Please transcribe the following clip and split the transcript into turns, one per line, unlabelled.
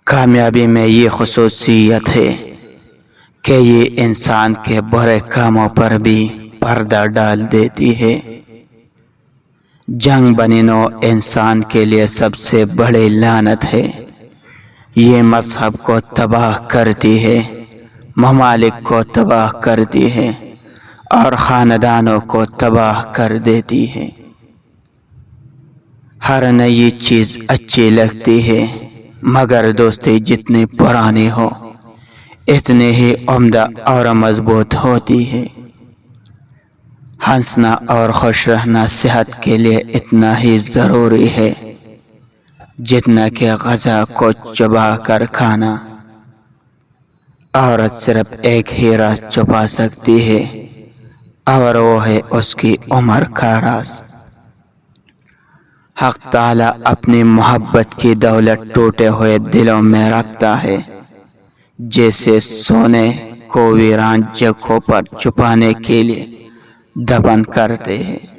کامیابی میں یہ خصوصیت ہے کہ یہ انسان کے برے کاموں پر بھی پردہ ڈال دیتی ہے۔ جنگ بنی نوع انسان کے لیے سب سے بڑی لعنت ہے۔ یہ مذہب کو تباہ کرتی ہے، ممالک کو تباہ کرتی ہے اور خاندانوں کو تباہ کر دیتی ہے۔ ہر نئی چیز اچھی لگتی ہے مگر دوستی جتنی پرانی ہو اتنی ہی عمدہ اور مضبوط ہوتی ہے۔ ہنسنا اور خوش رہنا صحت کے لیے اتنا ہی ضروری ہے جتنا کہ غذا کو چبا کر کھانا۔ عورت صرف ایک ہی راز چھپا سکتی ہے اور وہ ہے اس کی عمر کا راز۔ حق تعالیٰ اپنی محبت کی دولت ٹوٹے ہوئے دلوں میں رکھتا ہے، جیسے سونے کو ویران جگہوں پر چھپانے کے لیے دفن کرتے ہیں۔